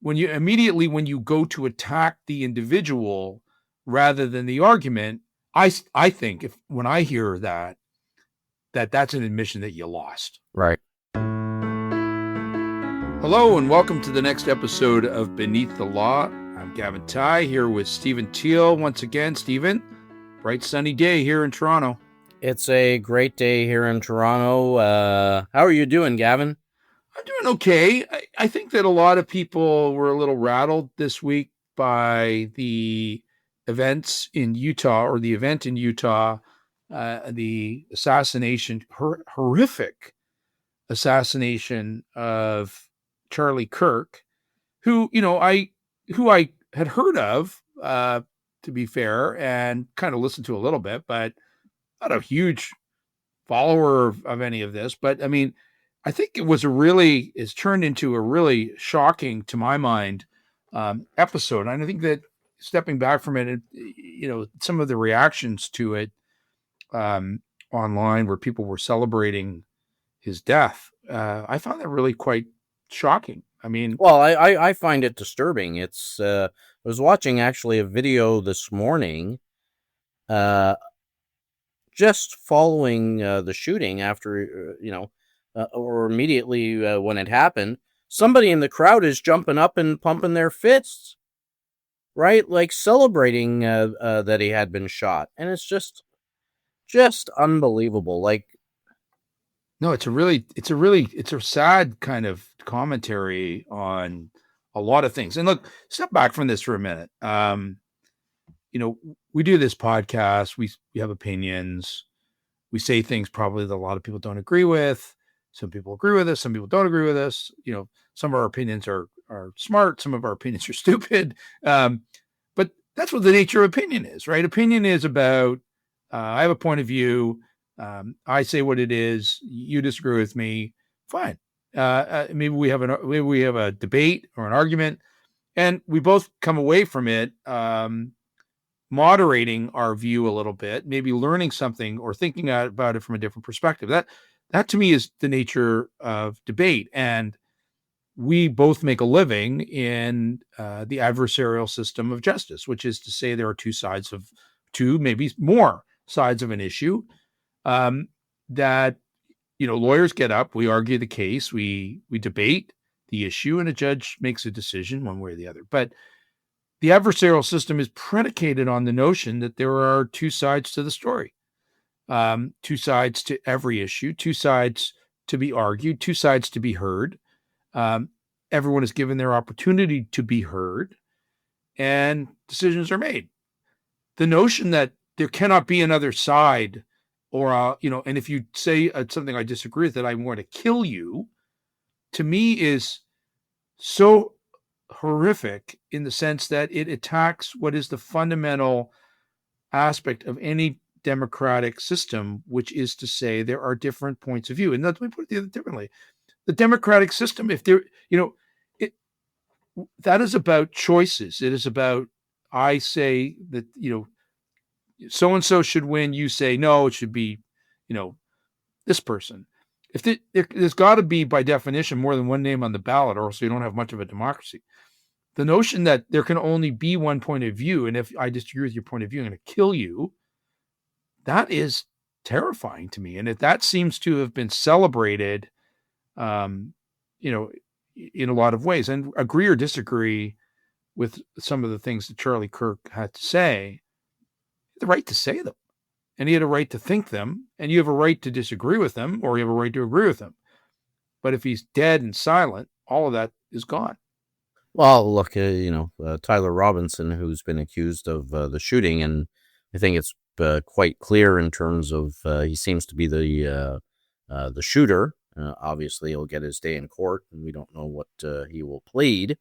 when you go to attack the individual rather than the argument, I think when I hear that's an admission that you lost. Right. Hello and welcome to the next episode of Beneath the Law. I'm Gavin Tighe here with Stephen Thiele once again. Stephen, bright sunny day here in Toronto. It's a great day here in Toronto. How are you doing, Gavin? I'm doing okay. I think that a lot of people were a little rattled this week by the events in Utah, or the event in Utah, the assassination, horrific assassination of Charlie Kirk, who I had heard of, to be fair, and kind of listened to a little bit, but not a huge follower of any of this. But I mean, I think it's turned into a really shocking, to my mind, episode. And I think that stepping back from it, some of the reactions to it online where people were celebrating his death, I found that really quite shocking. I mean, well, I find it disturbing. It's I was watching actually a video this morning, just following the shooting after or immediately when it happened. Somebody in the crowd is jumping up and pumping their fists, right? Like celebrating that he had been shot, and it's just unbelievable. Like, no, it's a sad kind of commentary on a lot of things. And look, step back from this for a minute. We do this podcast. We have opinions. We say things probably that a lot of people don't agree with. Some people agree with us. Some people don't agree with us. Some of our opinions are smart. Some of our opinions are stupid. But that's what the nature of opinion is, right? Opinion is about, I have a point of view. I say what it is. You disagree with me. Fine. Maybe we have a debate or an argument, and we both come away from it moderating our view a little bit, maybe learning something or thinking about it from a different perspective. That to me is the nature of debate. And we both make a living in the adversarial system of justice, which is to say there are two, maybe more sides of an issue, that, lawyers get up, we argue the case, we debate the issue, and a judge makes a decision one way or the other. But the adversarial system is predicated on the notion that there are two sides to the story, two sides to every issue, two sides to be argued, two sides to be heard. Everyone is given their opportunity to be heard, and decisions are made. The notion that there cannot be another side, or, and if you say something I disagree with, that I'm going to kill you, to me is so horrific in the sense that it attacks what is the fundamental aspect of any democratic system, which is to say there are different points of view. And let me put it differently. The democratic system, if there, that is about choices. It is about, I say that, so-and-so should win. You say, no, it should be, this person. If there's got to be, by definition, more than one name on the ballot, or else you don't have much of a democracy. The notion that there can only be one point of view, and if I disagree with your point of view, I'm going to kill you, that is terrifying to me. And if that seems to have been celebrated, in a lot of ways, and agree or disagree with some of the things that Charlie Kirk had to say, the right to say them, and he had a right to think them, and you have a right to disagree with them, or you have a right to agree with them. But if he's dead and silent, all of that is gone. Well, look, Tyler Robinson, who's been accused of the shooting, and I think it's quite clear in terms of he seems to be the shooter. Obviously, he'll get his day in court, and we don't know what he will plead.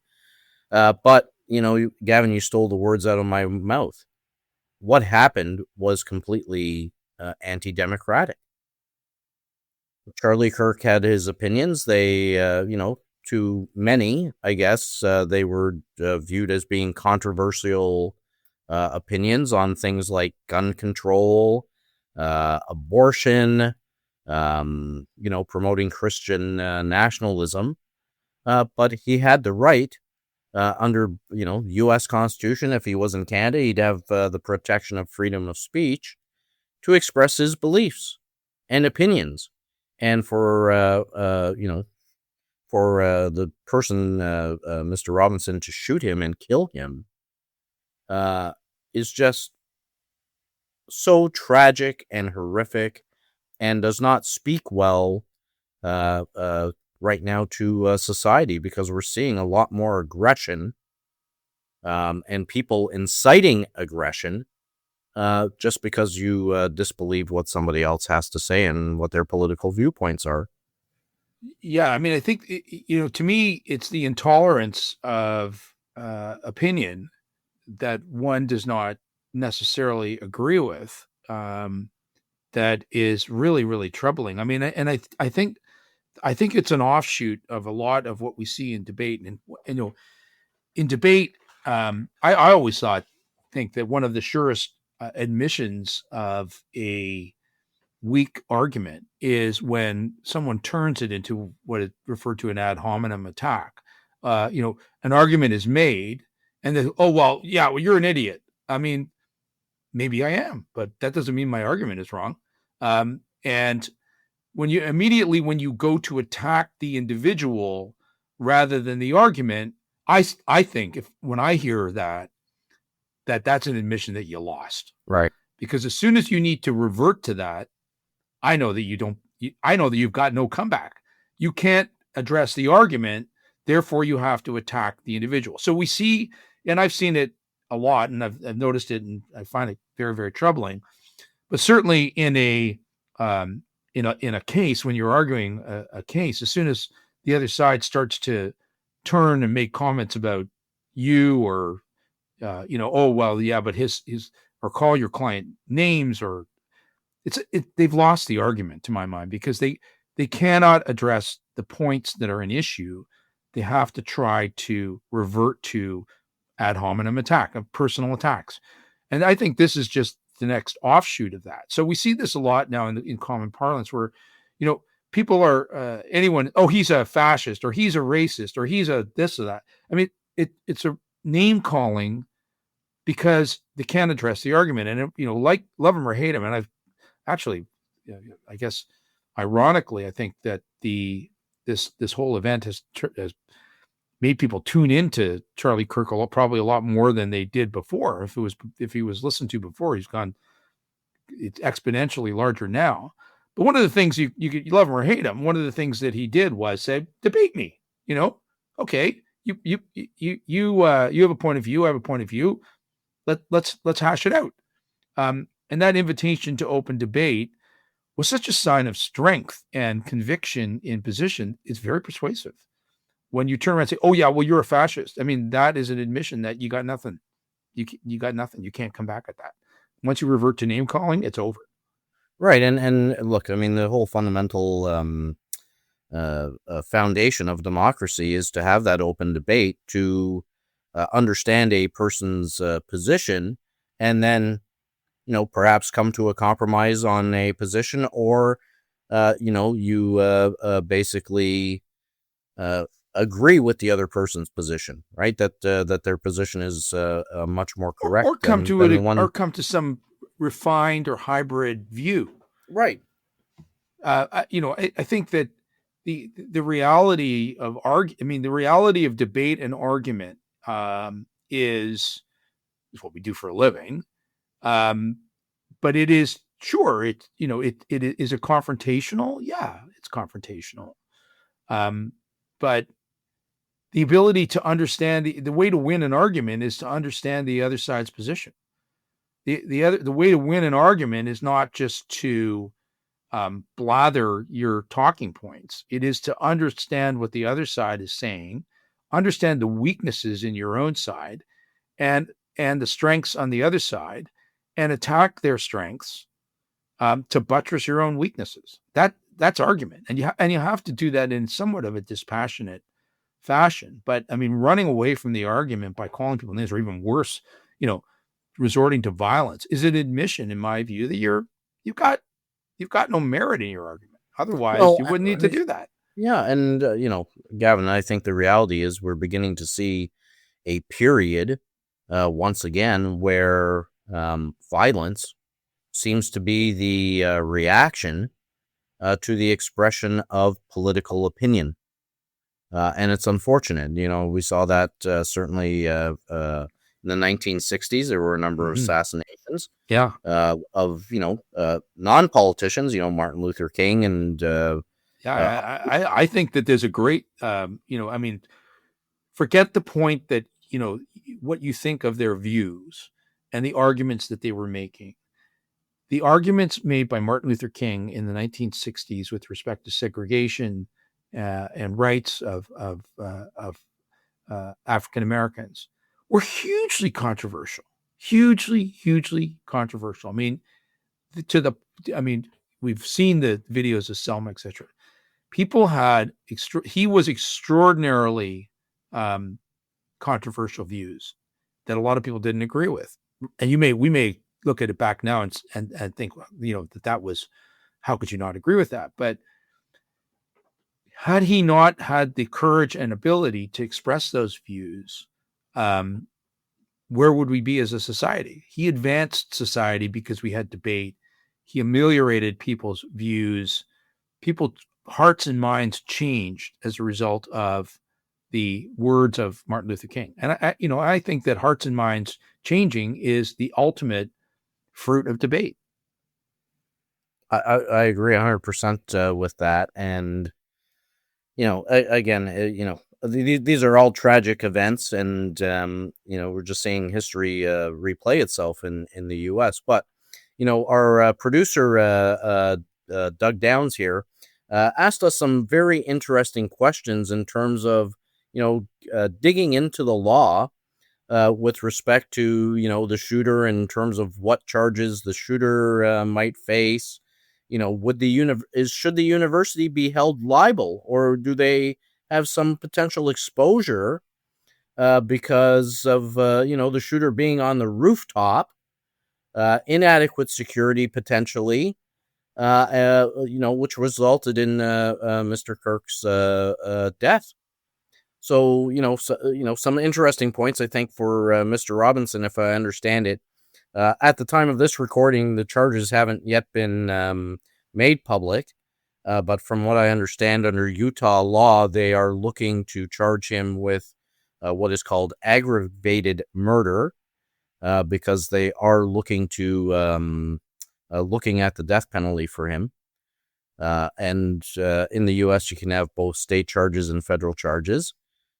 But, Gavin, you stole the words out of my mouth. What happened was completely anti-democratic. Charlie Kirk had his opinions. They, to many, I guess, they were viewed as being controversial opinions on things like gun control, abortion, promoting Christian nationalism. But he had the right under, U.S. Constitution, if he was in Canada, he'd have the protection of freedom of speech to express his beliefs and opinions. And for the person, Mr. Robinson, to shoot him and kill him is just so tragic and horrific, and does not speak well right now to society, because we're seeing a lot more aggression and people inciting aggression just because you disbelieve what somebody else has to say and what their political viewpoints are. Yeah, I mean, I think, to me, it's the intolerance of opinion that one does not necessarily agree with that is really, really troubling. I mean, and I think it's an offshoot of a lot of what we see in debate. And in debate, I always think that one of the surest admissions of a weak argument is when someone turns it into what is referred to an ad hominem attack. An argument is made, and then, oh, well, yeah, well, you're an idiot. I mean, maybe I am, but that doesn't mean my argument is wrong. And when you go to attack the individual rather than the argument, I think when I hear that's an admission that you lost. Right. Because as soon as you need to revert to that, I know that you've got no comeback. You can't address the argument, therefore you have to attack the individual. So we see, and I've seen it a lot, and I've noticed it, and I find it very, very troubling. But certainly in a case, when you're arguing a case, as soon as the other side starts to turn and make comments about you, or oh, well, yeah, but his or call your client names, or they've lost the argument, to my mind, because they cannot address the points that are an issue. They have to try to revert to ad hominem attack, of personal attacks. And I think this is just the next offshoot of that. So we see this a lot now in common parlance, where, people are anyone, oh, he's a fascist, or he's a racist, or he's a this or that. I mean, it's a name calling because they can't address the argument. And, like, love him or hate him. And I've actually, I guess, ironically, I think that this whole event has made people tune into Charlie Kirk probably a lot more than they did before. If he was listened to before, it's exponentially larger now. But one of the things you love him or hate him, one of the things that he did was say, debate me. Okay, you have a point of view, I have a point of view. Let's hash it out. And that invitation to open debate was such a sign of strength and conviction in position. It's very persuasive. When you turn around and say, oh, yeah, well, you're a fascist. I mean, that is an admission that you got nothing. You got nothing. You can't come back at that. Once you revert to name calling, it's over. Right. And look, I mean, the whole fundamental foundation of democracy is to have that open debate, to understand a person's position, and then, perhaps come to a compromise on a position, or, you basically agree with the other person's position, right? That their position is much more correct, or come to some refined or hybrid view. Right. I think that the reality of the reality of debate and argument is what we do for a living. But it is, sure, it is a confrontational. Yeah, it's confrontational. But the ability to understand the way to win an argument is to understand the other side's position. The way to win an argument is not just to blather your talking points. It is to understand what the other side is saying, understand the weaknesses in your own side, and the strengths on the other side, and attack their strengths to buttress your own weaknesses. That's argument, and you have to do that in somewhat of a dispassionate fashion. But I mean, running away from the argument by calling people names, or even worse, resorting to violence, is an admission, in my view, that you've got no merit in your argument. Otherwise, you wouldn't need to do that. Yeah, and Gavin, I think the reality is we're beginning to see a period, once again, where violence seems to be the reaction to the expression of political opinion. And it's unfortunate. We saw that certainly in the 1960s. There were a number of assassinations of, non-politicians, Martin Luther King and I think that there's a great, forget the point that, what you think of their views and the arguments that they were making. The arguments made by Martin Luther King in the 1960s with respect to segregation and rights of African Americans were hugely controversial. Hugely controversial. We've seen the videos of Selma, etc. People had he was extraordinarily controversial views that a lot of people didn't agree with, and we may look at it back now and think, that was, how could you not agree with that? But had he not had the courage and ability to express those views, where would we be as a society? He advanced society because we had debate. He ameliorated people's views. People's hearts and minds changed as a result of the words of Martin Luther King. And I think that hearts and minds changing is the ultimate fruit of debate. I agree 100% with that. And, again, these are all tragic events, and, we're just seeing history replay itself in the U.S. But, our producer, Doug Downs here, asked us some very interesting questions in terms of, digging into the law with respect to, the shooter, in terms of what charges the shooter might face. Should the university be held liable, or do they have some potential exposure because of, the shooter being on the rooftop, inadequate security potentially, which resulted in Mr. Kirk's death. So, some interesting points, I think, for Mr. Robinson, if I understand it. At the time of this recording, the charges haven't yet been made public. But from what I understand, under Utah law, they are looking to charge him with what is called aggravated murder, because they are looking at the death penalty for him. And in the U.S., you can have both state charges and federal charges.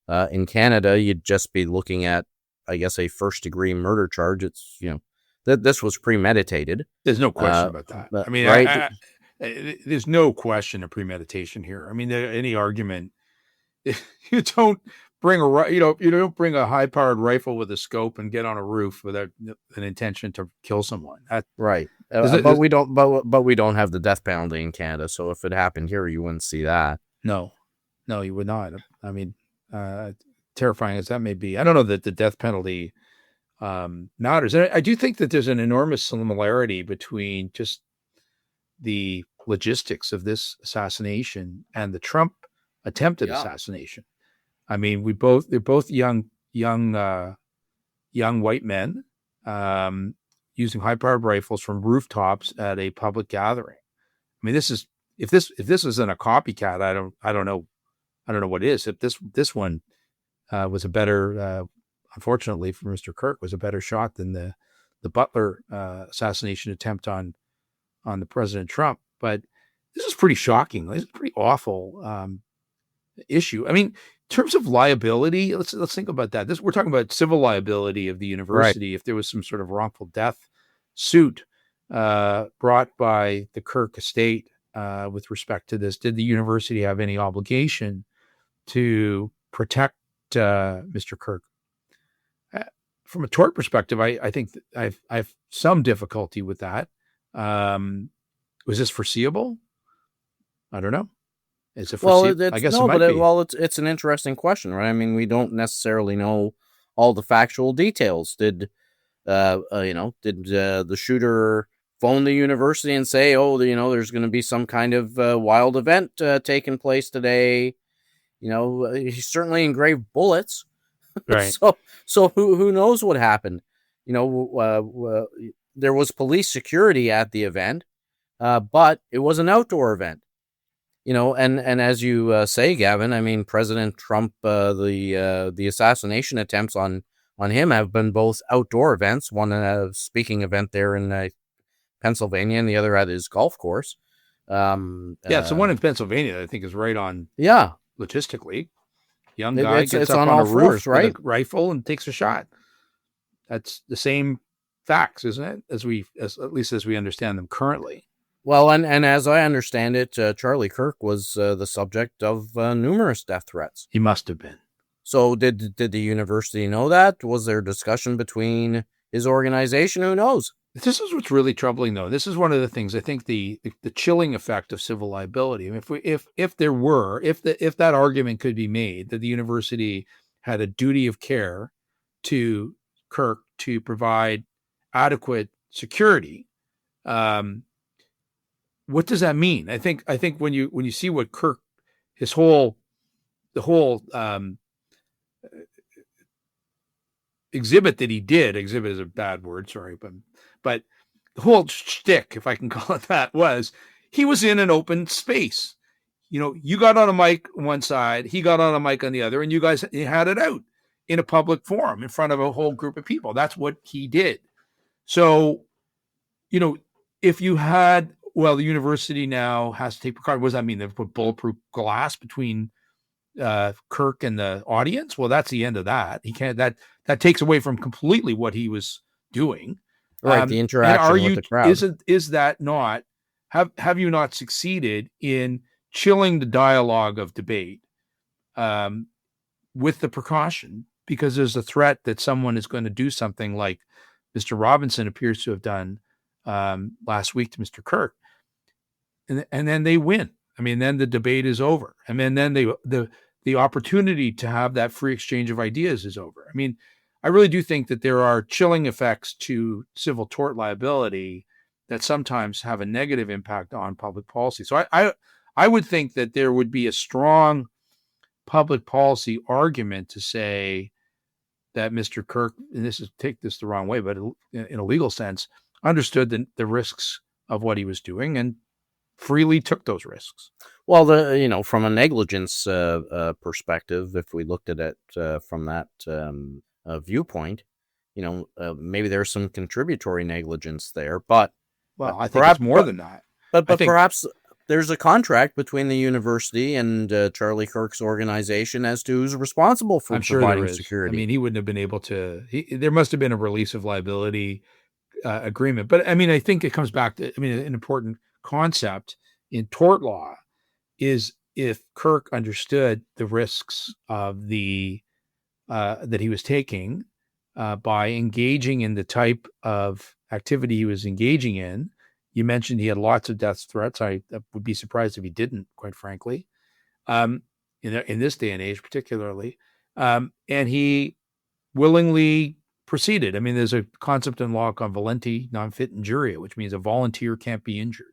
In Canada, you'd just be looking at, I guess, a first-degree murder charge. It's, this was premeditated. There's no question about that. Right? There's no question of premeditation here. Any argument, you don't bring you don't bring a high-powered rifle with a scope and get on a roof without an intention to kill someone. Right. But we don't have the death penalty in Canada. So if it happened here, you wouldn't see that. No, you would not. Terrifying as that may be, I don't know that the death penalty matters. And I do think that there's an enormous similarity between just the logistics of this assassination and the Trump attempted assassination. They're both young white men using high-powered rifles from rooftops at a public gathering. This is, if this isn't a copycat, I don't know what is. If this one was a better, unfortunately for Mr. Kirk, was a better shot than the Butler assassination attempt on the President Trump. But this is pretty shocking. This is a pretty awful issue. In terms of liability, let's think about that. We're talking about civil liability of the university. Right. If there was some sort of wrongful death suit brought by the Kirk estate with respect to this, did the university have any obligation to protect Mr. Kirk? From a tort perspective, I think that I have some difficulty with that. Was this foreseeable? I don't know. Is it foreseeable? I guess no, it might be. It's an interesting question, right? We don't necessarily know all the factual details. Did the shooter phone the university and say, there's going to be some kind of wild event taking place today? He certainly engraved bullets. Right. So who knows what happened? There was police security at the event, but it was an outdoor event. And as you say, Gavin, I mean, President Trump, the assassination attempts on him have been both outdoor events, one a speaking event there in Pennsylvania, and the other at his golf course. It's the one in Pennsylvania that I think is right on. Yeah, logistically. Young guy gets it's up on on all a roof fours, right? with a rifle and takes a shot. That's the same facts, isn't it? At least as we understand them currently. Well, and as I understand it, Charlie Kirk was the subject of numerous death threats. He must have been. So did the university know that? Was there discussion between his organization? Who knows? This is what's really troubling, though. This is one of the things I think the chilling effect of civil liability. I mean, if that argument could be made that the university had a duty of care to Kirk to provide adequate security, what does that mean? I think when you see what Kirk, the whole exhibit that he did, exhibit is a bad word, sorry, but the whole shtick, if I can call it that, was he was in an open space. You got on a mic on one side, he got on a mic on the other, and you guys had it out in a public forum in front of a whole group of people. That's what he did. So, if you had, the university now has to take precaution. What does that mean? They've put bulletproof glass between Kirk and the audience? Well, that's the end of that. He can't. That takes away from completely what he was doing. Right, the interaction with the crowd. Is that not? Have you not succeeded in chilling the dialogue of debate with the precaution? Because there's a threat that someone is going to do something like Mr. Robinson appears to have done last week to Mr. Kirk, and then they win. I mean, then the debate is over, and then the opportunity to have that free exchange of ideas is over. I mean, I really do think that there are chilling effects to civil tort liability that sometimes have a negative impact on public policy. So I would think that there would be a strong public policy argument to say that Mr. Kirk, and take this the wrong way, but in a legal sense, understood the risks of what he was doing and freely took those risks. Well, from a negligence perspective, if we looked at it from that viewpoint, maybe there's some contributory negligence there, but I think it's more than that. But perhaps there's a contract between the university and Charlie Kirk's organization as to who's responsible for providing security. I mean, he wouldn't have been able to. There must have been a release of liability agreement. But I mean, I think it comes back to, an important concept in tort law is if Kirk understood the risks of that he was taking by engaging in the type of activity he was engaging in. You mentioned he had lots of death threats. I would be surprised if he didn't, quite frankly, in this day and age, particularly. And he willingly proceeded. I mean, there's a concept in law called volenti non fit injuria, which means a volunteer can't be injured.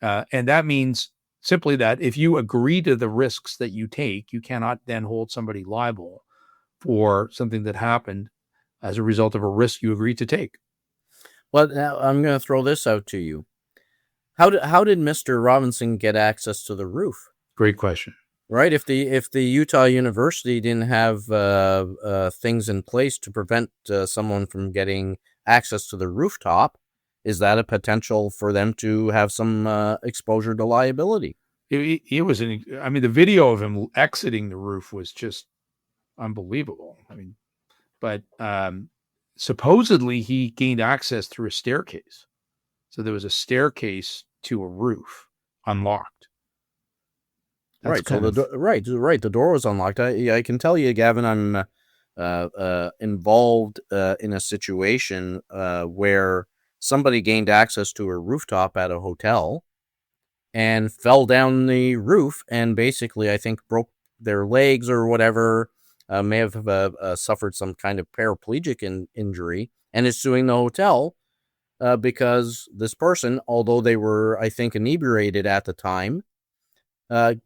And that means simply that if you agree to the risks that you take, you cannot then hold somebody liable for something that happened as a result of a risk you agreed to take. Well, now I'm going to throw this out to you. How did Mr. Robinson get access to the roof? Great question. Right, if the Utah University didn't have things in place to prevent someone from getting access to the rooftop, is that a potential for them to have some exposure to liability? It was the video of him exiting the roof was just unbelievable. But supposedly he gained access through a staircase. So there was a staircase to a roof unlocked. Right. So the door was unlocked. I can tell you, Gavin, I'm involved in a situation where somebody gained access to a rooftop at a hotel and fell down the roof and basically, I think, broke their legs or whatever. May have suffered some kind of paraplegic injury and is suing the hotel because this person, although they were, I think, inebriated at the time,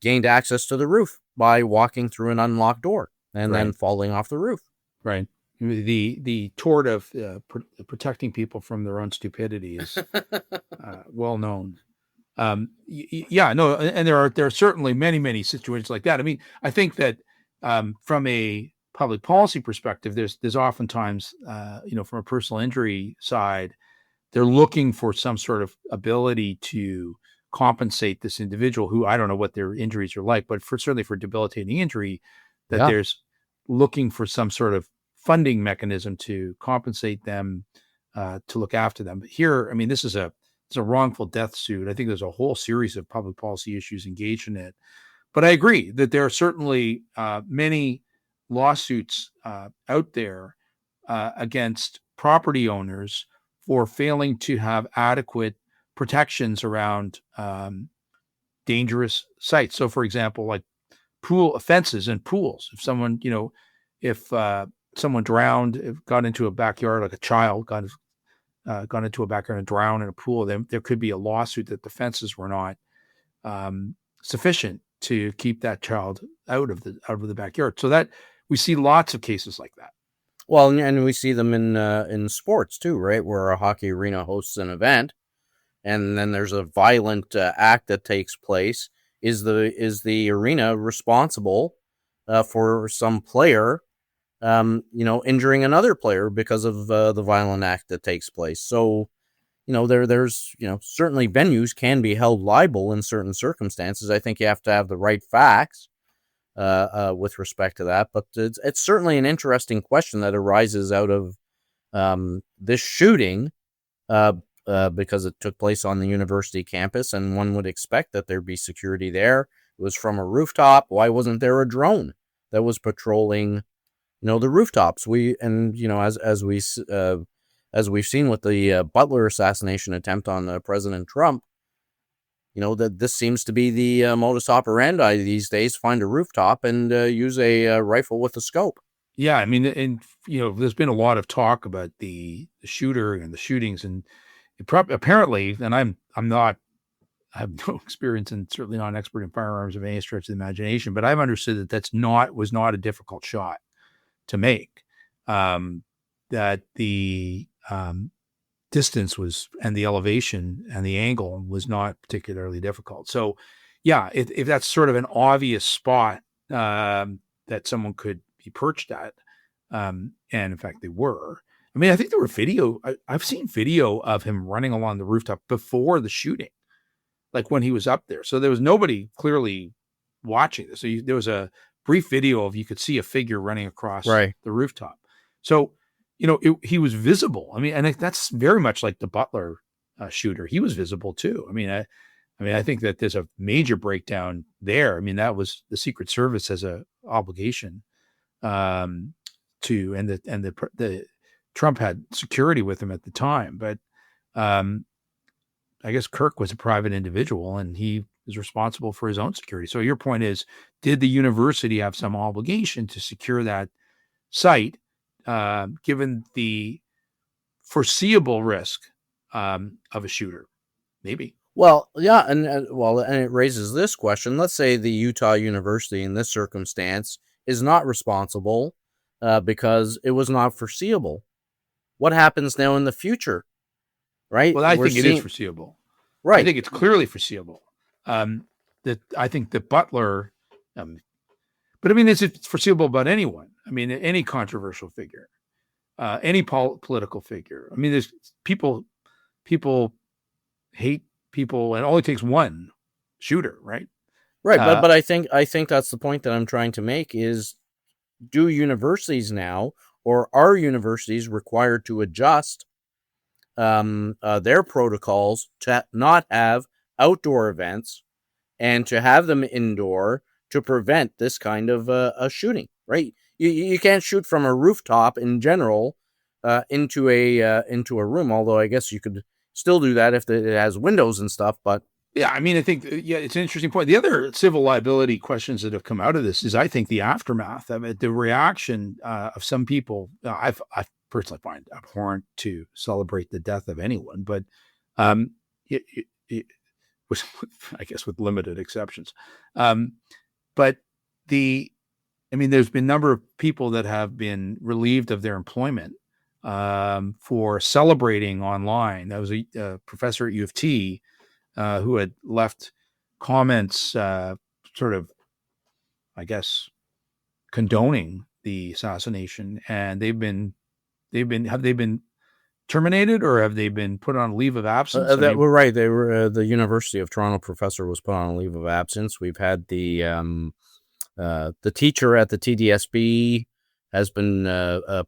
gained access to the roof by walking through an unlocked door and then falling off the roof. Right. The tort of protecting people from their own stupidity is well known. Yeah, no, and there are certainly many situations like that. I mean, I think that from a public policy perspective, there's oftentimes from a personal injury side, they're looking for some sort of ability to compensate this individual who, I don't know what their injuries are like, but certainly for debilitating injury, that Yeah. there's looking for some sort of funding mechanism to compensate them, to look after them. But here, I mean, it's a wrongful death suit. I think there's a whole series of public policy issues engaged in it. But I agree that there are certainly many lawsuits out there against property owners for failing to have adequate protections around dangerous sites. So, for example, like pool offenses and pools. If someone, if someone drowned, got into a backyard, like a child got into a backyard and drowned in a pool, then there could be a lawsuit that the fences were not sufficient to keep that child out of the backyard. So that we see lots of cases like that. Well, and we see them in sports too, right? Where a hockey arena hosts an event, and then there's a violent act that takes place. Is the arena responsible for some player, injuring another player because of the violent act that takes place? So, there's certainly venues can be held liable in certain circumstances. I think you have to have the right facts with respect to that, but it's certainly an interesting question that arises out of this shooting because it took place on the university campus, and one would expect that there'd be security there. It was from a rooftop. Why wasn't there a drone that was patrolling, the rooftops? As we've seen with the Butler assassination attempt on President Trump, that this seems to be the modus operandi these days: find a rooftop and use a rifle with a scope. Yeah, I mean, and there's been a lot of talk about the shooter and the shootings, and apparently, and I have no experience and certainly not an expert in firearms of any stretch of the imagination, but I've understood that was not a difficult shot to make. That the distance was, and the elevation and the angle was not particularly difficult. So, yeah, if that's sort of an obvious spot that someone could be perched at, and in fact they were. I mean, I think there were video. I've seen video of him running along the rooftop before the shooting, like when he was up there. So there was nobody clearly watching this. So there was a brief video of, you could see a figure running across the rooftop. So, he was visible. I mean, and that's very much like the Butler shooter. He was visible too. I mean, I think that there's a major breakdown there. I mean, that was the Secret Service has a obligation and the Trump had security with him at the time, but I guess Kirk was a private individual and he is responsible for his own security. So your point is, did the university have some obligation to secure that site, given the foreseeable risk of a shooter? Maybe. Well, yeah, and it raises this question. Let's say the Utah University in this circumstance is not responsible because it was not foreseeable. What happens now in the future? Right? Well, I think it is foreseeable. Right. I think it's clearly foreseeable. That I think that Butler, but I mean, it's foreseeable about anyone. I mean, any controversial figure, any political figure. I mean, there's people hate people, and it only takes one shooter, right? Right. But I think that's the point that I'm trying to make is, do universities now, or are universities required to adjust their protocols to not have outdoor events and to have them indoor to prevent this kind of a shooting, right? You can't shoot from a rooftop in general into a room, although I guess you could still do that if it has windows and stuff. But yeah, I mean, I think, it's an interesting point. The other civil liability questions that have come out of this is, I think, the aftermath of it, the reaction of some people. I personally find abhorrent to celebrate the death of anyone, but it was, I guess, with limited exceptions. But the I mean, there's been a number of people that have been relieved of their employment for celebrating online. That was a professor at U of T who had left comments, sort of, I guess, condoning the assassination, and have they been terminated, or have they been put on leave of absence? We're right. They were the University of Toronto professor was put on a leave of absence. We've had the teacher at the TDSB has been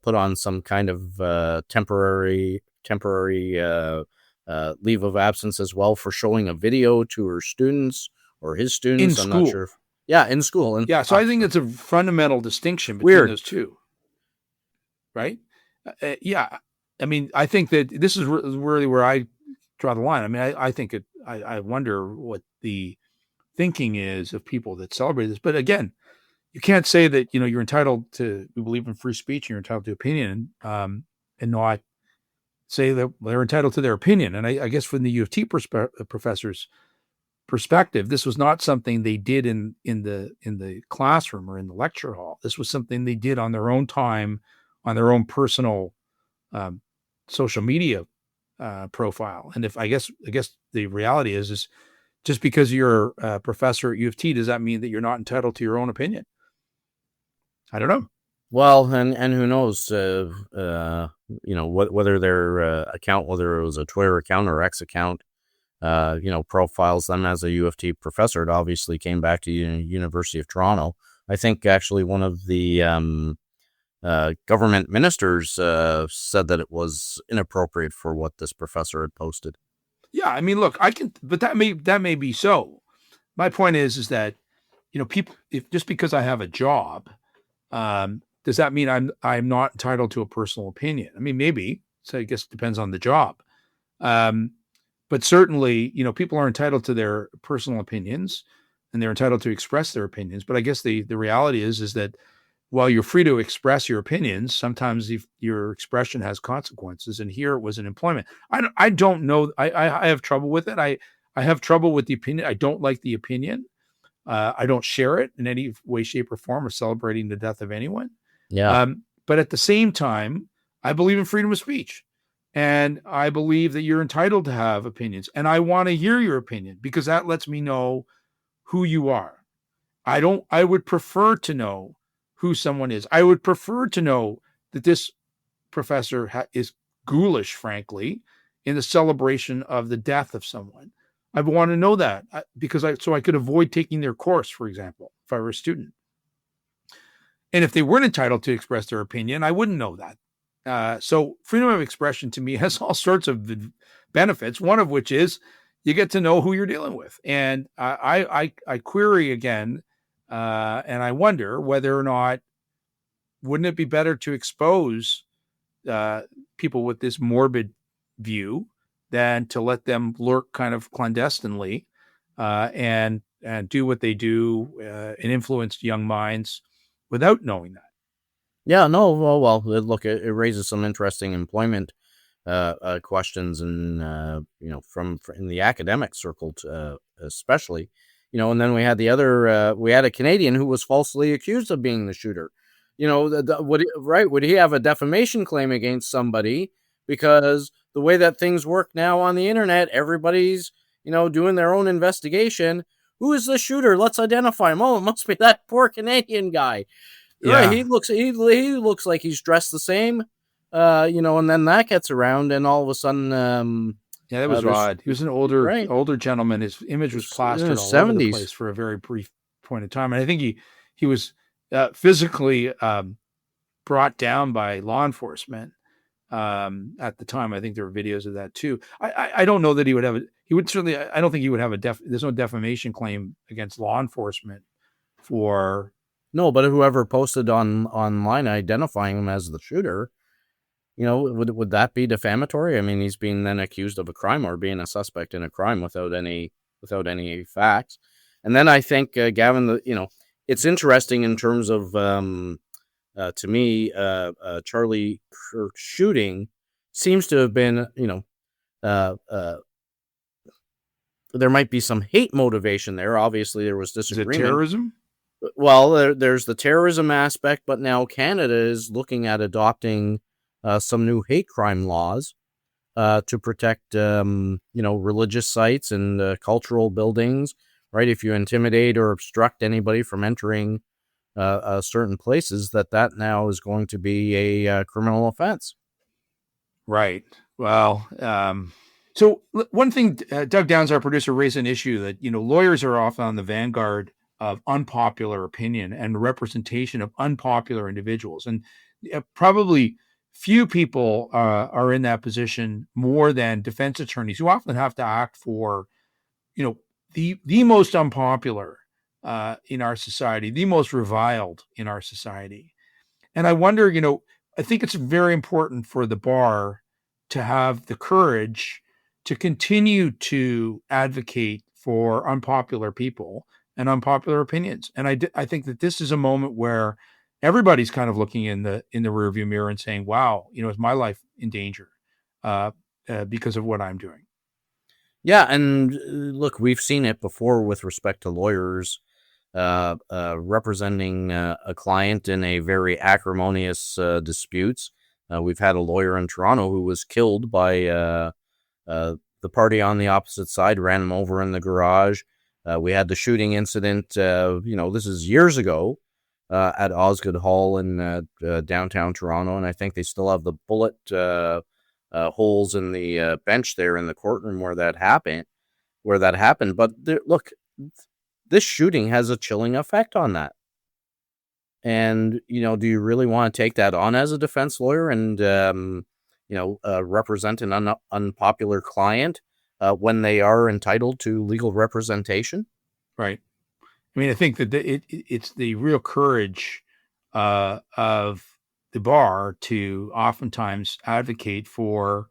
put on some kind of temporary leave of absence as well for showing a video to her students or his students. In I'm school. not sure. In school. Yeah, so I think it's a fundamental distinction between those two, right? Yeah, I mean, I think that this is really where I draw the line. I mean, I think I wonder what the thinking is of people that celebrate this. But again, you can't say that, you're entitled to, we believe in free speech and you're entitled to opinion, and not say that they're entitled to their opinion. And I guess from the U of T professor's perspective, this was not something they did in the classroom or in the lecture hall. This was something they did on their own time, on their own personal social media profile. And I guess the reality is just because you're a professor at U of T, does that mean that you're not entitled to your own opinion? I don't know. Well, and who knows, whether their account, whether it was a Twitter account or X account, profiles them as a U of T professor. It obviously came back to University of Toronto. I think actually one of the government ministers said that it was inappropriate for what this professor had posted. Yeah, I mean, look, but that may be so. My point is that, people, if just because I have a job, does that mean I'm not entitled to a personal opinion? I mean, maybe. So I guess it depends on the job. But certainly, people are entitled to their personal opinions and they're entitled to express their opinions. But I guess the reality is that while you're free to express your opinions, sometimes your expression has consequences. And here it was an employment. I don't know. I have trouble with it. I have trouble with the opinion. I don't like the opinion. I don't share it in any way, shape, or form of celebrating the death of anyone. Yeah. But at the same time, I believe in freedom of speech. And I believe that you're entitled to have opinions. And I want to hear your opinion because that lets me know who you are. I would prefer to know who someone is. I would prefer to know that this professor is ghoulish, frankly, in the celebration of the death of someone. I want to know that because so I could avoid taking their course, for example, if I were a student. And if they weren't entitled to express their opinion, I wouldn't know that. So freedom of expression to me has all sorts of benefits, one of which is you get to know who you're dealing with. And I query again, and I wonder whether or not, wouldn't it be better to expose people with this morbid view than to let them lurk kind of clandestinely and do what they do and influence young minds without knowing that? Yeah, no, well, look, it raises some interesting employment questions, and from in the academic circle, especially, and then we had we had a Canadian who was falsely accused of being the shooter. Would he have a defamation claim against somebody because the way that things work now on the internet, everybody's doing their own investigation. Who is the shooter? Let's identify him. Oh, it must be that poor Canadian guy. Yeah. Right, he looks like he's dressed the same, and then that gets around, and all of a sudden, yeah, that was odd. He was an older gentleman. His image was plastered all over the place for a very brief point of time, and I think he was physically brought down by law enforcement at the time. I think there were videos of that too. I don't know that he would have. He would certainly. I don't think he would have there's no defamation claim against law enforcement for. No, but whoever posted online identifying him as the shooter, would that be defamatory? I mean, he's being then accused of a crime or being a suspect in a crime without any facts. And then I think, Gavin, it's interesting in terms of, to me, Charlie Kirk shooting seems to have been, there might be some hate motivation there. Obviously, there was disagreement. Is it terrorism? Well, there's the terrorism aspect, but now Canada is looking at adopting some new hate crime laws to protect, religious sites and cultural buildings, right? If you intimidate or obstruct anybody from entering certain places, that now is going to be a criminal offense. Right. Well, so one thing, Doug Downs, our producer, raised an issue that, lawyers are often on the vanguard of unpopular opinion and representation of unpopular individuals. And probably few people are in that position more than defense attorneys, who often have to act for, the most unpopular in our society, the most reviled in our society. And I wonder, I think it's very important for the bar to have the courage to continue to advocate for unpopular people and unpopular opinions. And I think that this is a moment where everybody's kind of looking in the rearview mirror and saying, "Wow, is my life in danger because of what I'm doing?" Yeah, and look, we've seen it before with respect to lawyers representing a client in a very acrimonious disputes. We've had a lawyer in Toronto who was killed by the party on the opposite side, ran him over in the garage. We had the shooting incident, this is years ago at Osgood Hall in downtown Toronto, and I think they still have the bullet holes in the bench there in the courtroom where that happened. But look, this shooting has a chilling effect on that. And, do you really want to take that on as a defense lawyer and, represent an unpopular client when they are entitled to legal representation? Right. I mean, I think that it's the real courage of the bar to oftentimes advocate for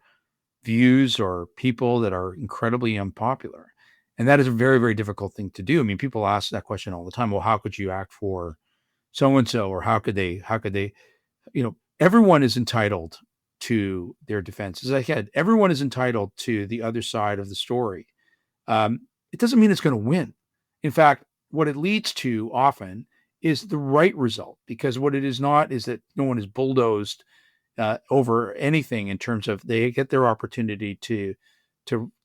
views or people that are incredibly unpopular. And that is a very, very difficult thing to do. I mean, people ask that question all the time. Well, how could you act for so-and-so, or how could they, everyone is entitled to their defense. As I said, everyone is entitled to the other side of the story. It doesn't mean it's going to win. In fact, what it leads to often is the right result, because what it is not is that no one is bulldozed over anything in terms of they get their opportunity to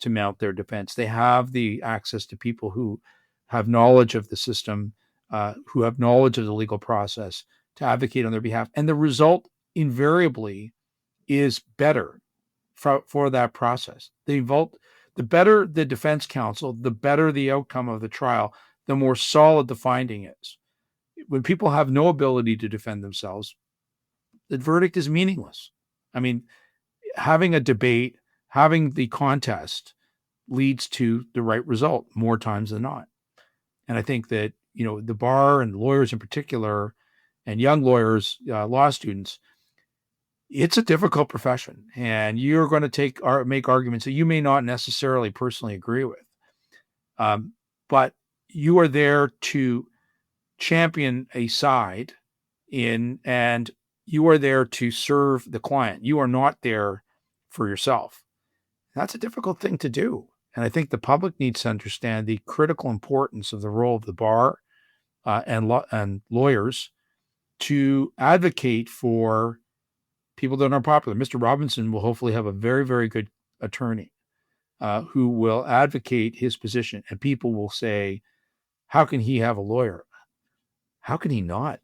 mount their defense. They have the access to people who have knowledge of the system, who have knowledge of the legal process to advocate on their behalf. And the result invariably is better for that process. The better the defense counsel, the better the outcome of the trial, the more solid the finding is. When people have no ability to defend themselves, the verdict is meaningless. I mean, having a debate, having the contest leads to the right result more times than not. And I think that, the bar and lawyers in particular, and young lawyers, law students, it's a difficult profession, and you're going to make arguments that you may not necessarily personally agree with. But you are there to champion a side and you are there to serve the client. You are not there for yourself. That's a difficult thing to do. And I think the public needs to understand the critical importance of the role of the bar and lawyers to advocate for people that are popular. Mr. Robinson will hopefully have a very, very good attorney who will advocate his position. And people will say, how can he have a lawyer? How can he not?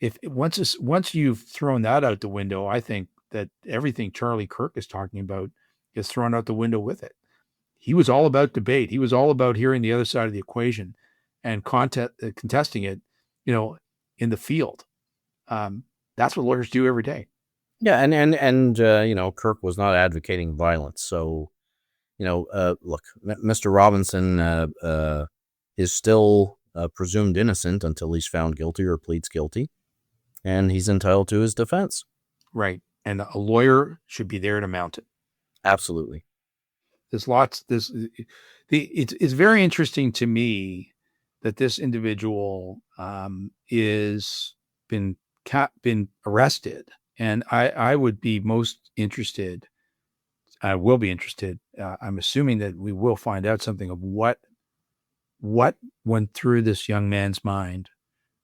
If once you've thrown that out the window, I think that everything Charlie Kirk is talking about is thrown out the window with it. He was all about debate. He was all about hearing the other side of the equation and contesting it, in the field. That's what lawyers do every day. Yeah, and Kirk was not advocating violence. So, look, Mr. Robinson is still presumed innocent until he's found guilty or pleads guilty, and he's entitled to his defense. Right. And a lawyer should be there to mount it. Absolutely. It's very interesting to me that this individual is been arrested, and I would be most interested. I will be interested. I'm assuming that we will find out something of what went through this young man's mind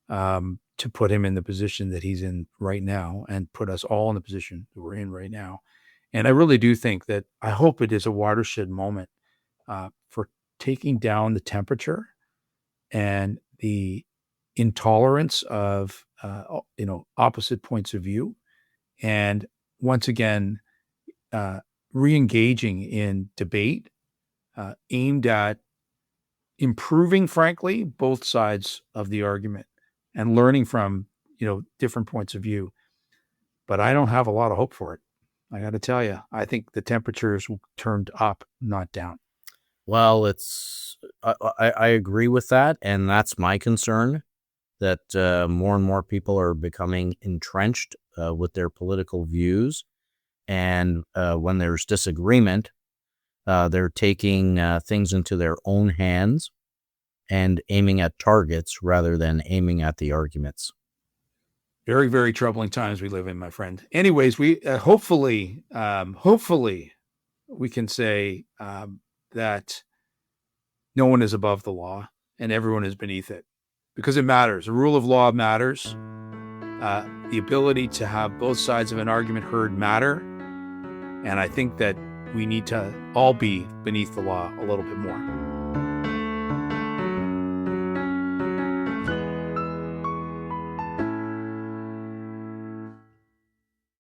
to put him in the position that he's in right now and put us all in the position that we're in right now. And I really do think that I hope it is a watershed moment for taking down the temperature and the intolerance of opposite points of view, and once again re-engaging in debate aimed at improving, frankly, both sides of the argument and learning from different points of view. But I don't have a lot of hope for it. I got to tell you, I think the temperatures turned up, not down. Well, I agree with that, and that's my concern, that more and more people are becoming entrenched with their political views, and when there's disagreement, they're taking things into their own hands and aiming at targets rather than aiming at the arguments. Very, very troubling times we live in, my friend. Anyways, we hopefully we can say that no one is above the law and everyone is beneath it, because it matters. The rule of law matters. The ability to have both sides of an argument heard matter. And I think that we need to all be beneath the law a little bit more.